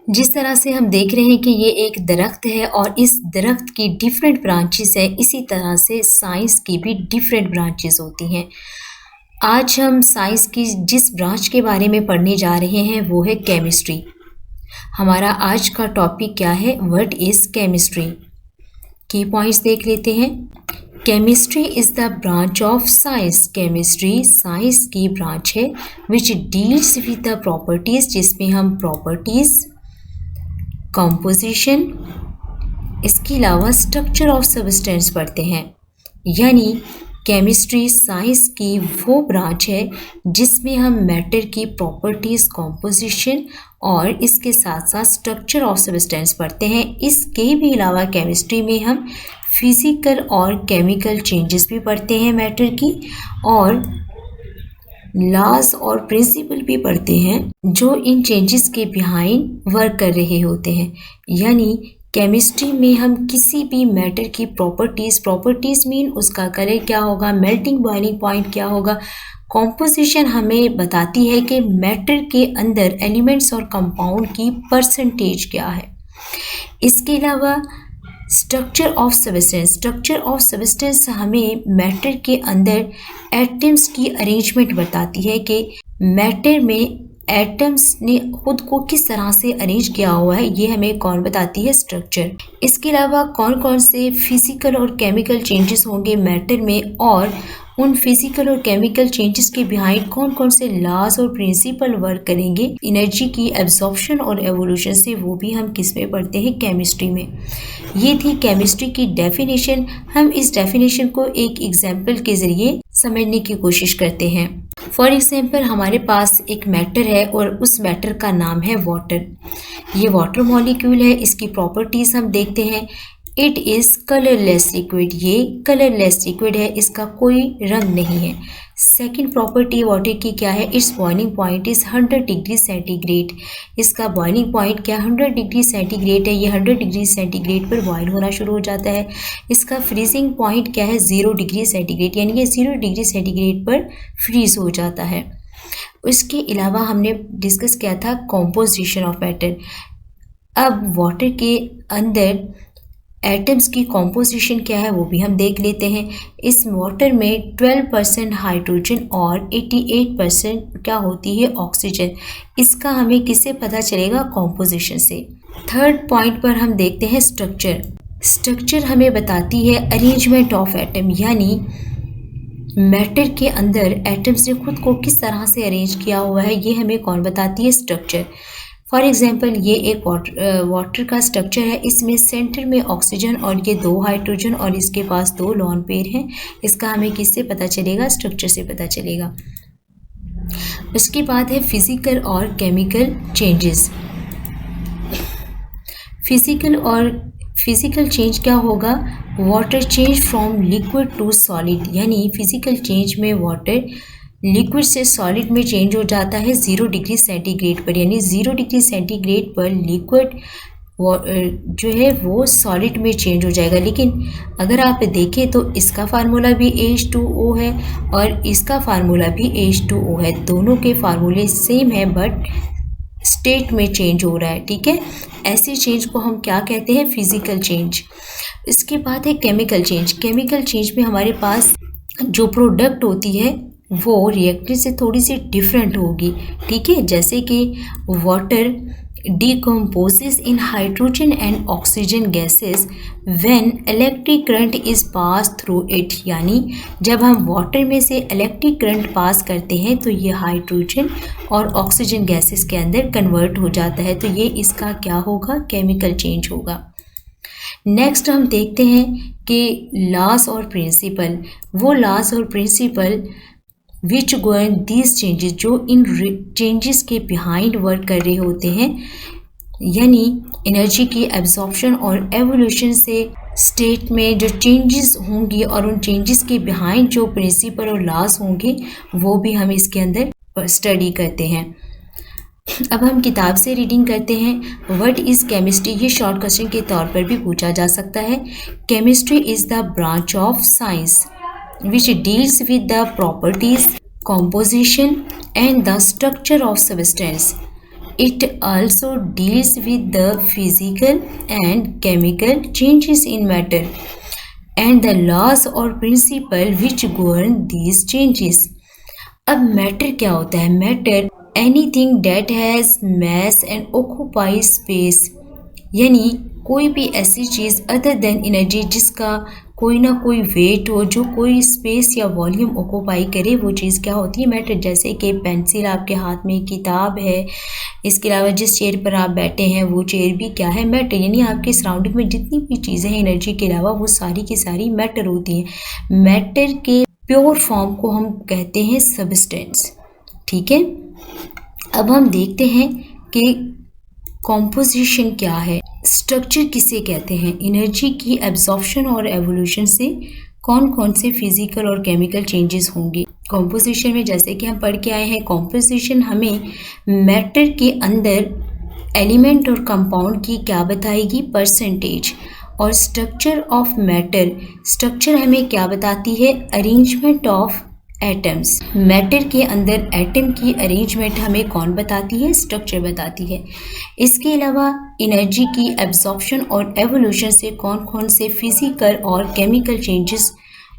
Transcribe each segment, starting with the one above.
जिस तरह से हम देख रहे हैं कि ये एक दरख्त है और इस दरख्त की डिफरेंट ब्रांचेस है, इसी तरह से साइंस की भी डिफरेंट ब्रांचेस होती हैं। आज हम साइंस की जिस ब्रांच के बारे में पढ़ने जा रहे हैं वो है केमिस्ट्री। हमारा आज का टॉपिक क्या है? What is chemistry. की पॉइंट्स देख लेते हैं। Chemistry is the branch of science. Chemistry science की ब्रांच है which deals with the properties, जिसमें हम प्रॉपर्टीज, कंपोजिशन, इसके अलावा स्ट्रक्चर ऑफ सब्सटेंस पढ़ते हैं। यानी केमिस्ट्री साइंस की वो ब्रांच है जिसमें हम मैटर की प्रॉपर्टीज, कंपोजिशन और इसके साथ साथ स्ट्रक्चर ऑफ सब्सटेंस पढ़ते हैं। इसके भी अलावा केमिस्ट्री में हम फिजिकल और केमिकल चेंजेस भी पढ़ते हैं मैटर की, और लॉज और प्रिंसिपल भी पढ़ते हैं जो इन चेंजेस के बिहाइंड वर्क कर रहे होते हैं। यानी केमिस्ट्री में हम किसी भी मैटर की प्रॉपर्टीज मीन उसका कलर क्या होगा, मेल्टिंग बॉइलिंग पॉइंट क्या होगा, कॉम्पोजिशन हमें बताती है कि मैटर के अंदर एलिमेंट्स और कंपाउंड की परसेंटेज क्या है। इसके अलावा स्ट्रक्चर ऑफ सब्सटेंस हमें मैटर के अंदर एटम्स की अरेंजमेंट बताती है कि मैटर में एटम्स ने खुद को किस तरह से अरेंज किया हुआ है, ये हमें कौन बताती है? स्ट्रक्चर। इसके अलावा कौन कौन से फिजिकल और केमिकल चेंजेस होंगे मैटर में, और उन फिजिकल और केमिकल चेंजेस के बिहाइंड कौन कौन से लॉज और प्रिंसिपल वर्क करेंगे एनर्जी की एब्जॉर्प्शन और एवोल्यूशन से, वो भी हम किस में पढ़ते हैं? केमिस्ट्री में। ये थी केमिस्ट्री की डेफिनेशन। हम इस डेफिनेशन को एक एग्जाम्पल के जरिए समझने की कोशिश करते हैं। फॉर एग्जाम्पल, हमारे पास एक मैटर है और उस मैटर का नाम है वाटर। ये वाटर मॉलिक्यूल है। इसकी प्रॉपर्टीज हम देखते हैं। It is colourless liquid. ये कलरलेस लिक्विड है, इसका कोई रंग नहीं है। सेकेंड प्रॉपर्टी वाटर की क्या है? It's boiling point is 100 degree centigrade. इसका बॉइलिंग पॉइंट क्या? 100 डिग्री सेंटीग्रेड है। ये 100 डिग्री सेंटीग्रेड पर बॉयल होना शुरू हो जाता है। इसका फ्रीजिंग पॉइंट क्या है? 0 डिग्री सेंटीग्रेड, यानी ये 0 डिग्री सेंटीग्रेड पर फ्रीज हो जाता है। इसके अलावा हमने डिस्कस किया था कॉम्पोजिशन ऑफ मैटर। अब वाटर के अंदर एटम्स की कॉम्पोजिशन क्या है वो भी हम देख लेते हैं। इस वाटर में 12% हाइड्रोजन और 88% क्या होती है? ऑक्सीजन। इसका हमें किससे पता चलेगा? कॉम्पोजिशन से। थर्ड पॉइंट पर हम देखते हैं स्ट्रक्चर। स्ट्रक्चर हमें बताती है अरेंजमेंट ऑफ एटम, यानी मैटर के अंदर एटम्स ने खुद को किस तरह से अरेंज किया हुआ है, ये हमें कौन बताती है? स्ट्रक्चर। फॉर एग्जाम्पल, ये एक वाटर का स्ट्रक्चर है। इसमें सेंटर में ऑक्सीजन और ये 2 हाइड्रोजन और इसके पास 2 लोन पेयर हैं। इसका हमें किससे पता चलेगा? स्ट्रक्चर से पता चलेगा। उसके बाद है फिजिकल और केमिकल चेंजेस। फिजिकल चेंज क्या होगा? Water change from liquid to solid. यानी फिजिकल चेंज में वाटर लिक्विड से सॉलिड में चेंज हो जाता है 0 डिग्री सेंटीग्रेड पर। यानी 0 डिग्री सेंटीग्रेड पर लिक्विड जो है वो सॉलिड में चेंज हो जाएगा। लेकिन अगर आप देखें तो इसका फार्मूला भी H2O है और इसका फार्मूला भी H2O है। दोनों के फार्मूले सेम है बट स्टेट में चेंज हो रहा है। ठीक है, ऐसे चेंज को हम क्या कहते हैं? Physical change. इसके बाद है केमिकल चेंज। केमिकल चेंज में हमारे पास जो प्रोडक्ट होती है वो रिएक्टेंट से थोड़ी सी डिफरेंट होगी। ठीक है, जैसे कि water decomposes in hydrogen and oxygen gases when electric current is pass through it. यानी जब हम वाटर में से इलेक्ट्रिक करंट पास करते हैं तो ये हाइड्रोजन और ऑक्सीजन गैसेस के अंदर कन्वर्ट हो जाता है। तो ये इसका क्या होगा? केमिकल चेंज होगा। नेक्स्ट हम देखते हैं कि लॉज और प्रिंसिपल। वो लॉज और principal which govern these changes, जो इन चेंजेस के बिहाइंड वर्क कर रहे होते हैं। यानी एनर्जी की एब्जॉर्प्शन और एवोल्यूशन से स्टेट में जो चेंजेस होंगी और उन चेंजेस के बिहाइंड जो प्रिंसिपल और लॉज होंगे वो भी हम इसके अंदर स्टडी करते हैं। अब हम किताब से रीडिंग करते हैं। What is chemistry? ये शॉर्ट क्वेश्चन के तौर पर भी पूछा जा सकता है। Chemistry is the branch of science which deals with the properties, composition and the structure of substance. It also deals with the physical and chemical changes in matter and the laws or principle which govern these changes. अब matter क्या होता है? Matter anything that has mass and occupies space, यानी कोई भी ऐसी चीज़ other than energy जिसका कोई ना कोई वेट हो, जो कोई स्पेस या वॉल्यूम ऑक्यूपाई करे, वो चीज़ क्या होती है? मैटर। जैसे कि पेंसिल आपके हाथ में, किताब है, इसके अलावा जिस चेयर पर आप बैठे हैं वो चेयर भी क्या है? मैटर। यानी आपके सराउंडिंग में जितनी भी चीज़ें हैं एनर्जी के अलावा, वो सारी की सारी मैटर होती हैं। मैटर के प्योर फॉर्म को हम कहते हैं सब्सटेंस। ठीक है, अब हम देखते हैं कि कॉम्पोजिशन क्या है, स्ट्रक्चर किसे कहते हैं। एनर्जी की एब्जॉर्प्शन और एवोल्यूशन से कौन कौन से फिजिकल और केमिकल चेंजेस होंगे कॉम्पोजिशन में। जैसे कि हम पढ़ के आए हैं, कॉम्पोजिशन हमें मैटर के अंदर एलिमेंट और कंपाउंड की क्या बताएगी? परसेंटेज। और स्ट्रक्चर ऑफ मैटर, स्ट्रक्चर हमें क्या बताती है? Arrangement of atoms. मैटर के अंदर एटम की अरेंजमेंट हमें कौन बताती है? स्ट्रक्चर बताती है। इसके अलावा एनर्जी की एब्जॉर्प्शन और एवोल्यूशन से कौन कौन से फिजिकल और केमिकल चेंजेस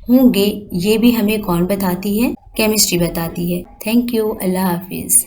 होंगे, ये भी हमें कौन बताती है? केमिस्ट्री बताती है। थैंक यू, अल्लाह हाफिज़।